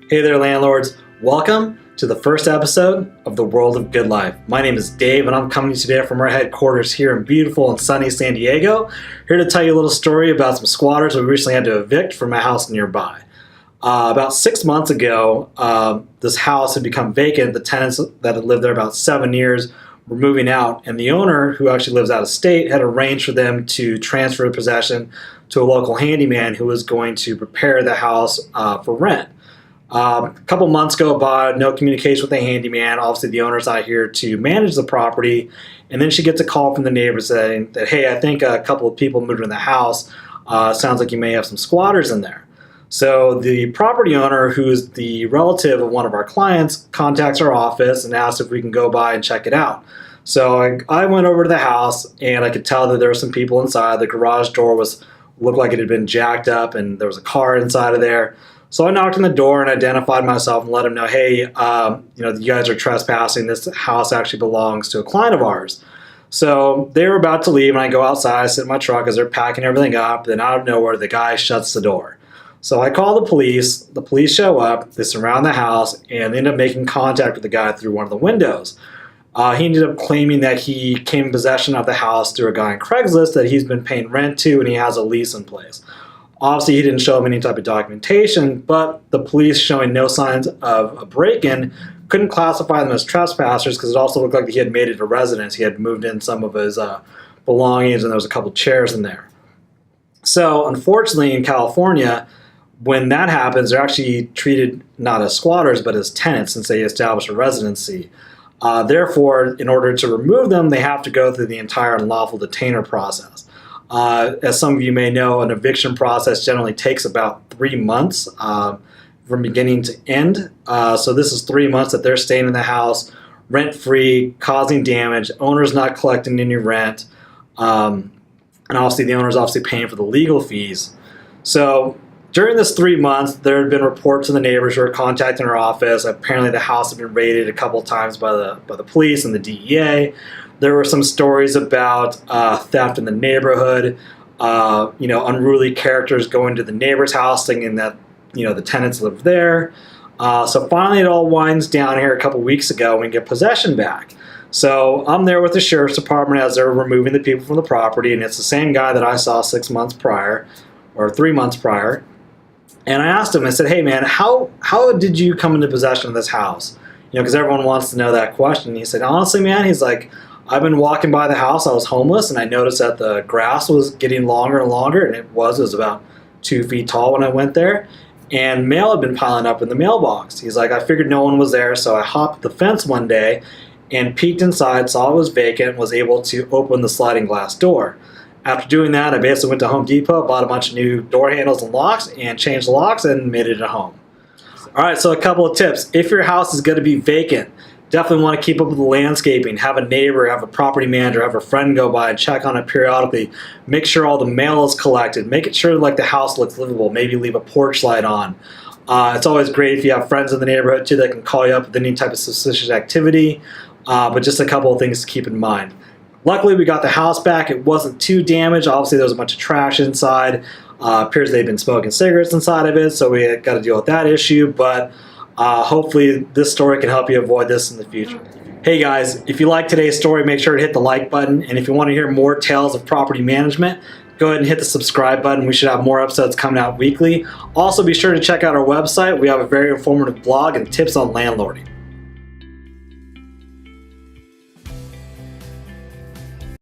Hey there, landlords. Welcome to the first episode of The World of Good Life. My name is Dave, and I'm coming to you today from our headquarters here in beautiful and sunny San Diego, here to tell you a little story about some squatters we recently had to evict from a house nearby. About 6 months ago, this house had become vacant. The tenants that had lived there about 7 years were moving out, and the owner, who actually lives out of state, had arranged for them to transfer possession to a local handyman who was going to prepare the house for rent. A couple months go by, no communication with the handyman. Obviously, the owner's not here to manage the property. And then she gets a call from the neighbor saying that, hey, I think a couple of people moved in the house. Sounds like you may have some squatters in there. So the property owner, who's the relative of one of our clients, contacts our office and asks if we can go by and check it out. So I went over to the house, and I could tell that there were some people inside. The garage door looked like it had been jacked up, and there was a car inside of there. So I knocked on the door and identified myself and let them know, hey, you guys are trespassing. This house actually belongs to a client of ours. So they were about to leave, and I go outside, I sit in my truck as they're packing everything up. Then out of nowhere, the guy shuts the door. So I call the police. The police show up. They surround the house, and they end up making contact with the guy through one of the windows. He ended up claiming that he came in possession of the house through a guy on Craigslist that he's been paying rent to, and he has a lease in place. Obviously, he didn't show him any type of documentation, but the police, showing no signs of a break-in, couldn't classify them as trespassers because it also looked like he had made it a residence. He had moved in some of his belongings, and there was a couple chairs in there. So, unfortunately, in California, when that happens, they're actually treated not as squatters, but as tenants since they establish a residency. Therefore, in order to remove them, they have to go through the entire unlawful detainer process. As some of you may know, an eviction process generally takes about 3 months from beginning to end. So this is 3 months that they're staying in the house, rent-free, causing damage, owner's not collecting any rent, and obviously the owner's obviously paying for the legal fees. So during this 3 months, there had been reports to the neighbors who were contacting our office. Apparently the house had been raided a couple times by the police and the DEA. There were some stories about theft in the neighborhood, unruly characters going to the neighbor's house thinking that, the tenants lived there. So finally it all winds down here a couple weeks ago and we get possession back. So I'm there with the sheriff's department as they're removing the people from the property, and it's the same guy that I saw 6 months prior, or 3 months prior. And I asked him, I said, hey man, how did you come into possession of this house? Because everyone wants to know that question. And he said, honestly, man, he's like, I've been walking by the house. I was homeless, and I noticed that the grass was getting longer and longer, and it was about 2 feet tall when I went there, and mail had been piling up in the mailbox. He's like, I figured no one was there, so I hopped the fence one day and peeked inside, saw it was vacant, was able to open the sliding glass door. After doing that, I basically went to Home Depot, bought a bunch of new door handles and locks, and changed the locks and made it at home. All right, so a couple of tips. If your house is going to be vacant, definitely want to keep up with the landscaping. Have a neighbor, have a property manager, have a friend go by and check on it periodically. Make sure all the mail is collected. Make it sure like the house looks livable. Maybe leave a porch light on. It's always great if you have friends in the neighborhood too that can call you up with any type of suspicious activity. But just a couple of things to keep in mind. Luckily, we got the house back. It wasn't too damaged. Obviously, there was a bunch of trash inside. Appears they'd been smoking cigarettes inside of it, so we got to deal with that issue. But hopefully this story can help you avoid this in the future. Hey guys, if you like today's story, make sure to hit the like button. And if you want to hear more tales of property management, go ahead and hit the subscribe button. We should have more episodes coming out weekly. Also, be sure to check out our website. We have a very informative blog and tips on landlording.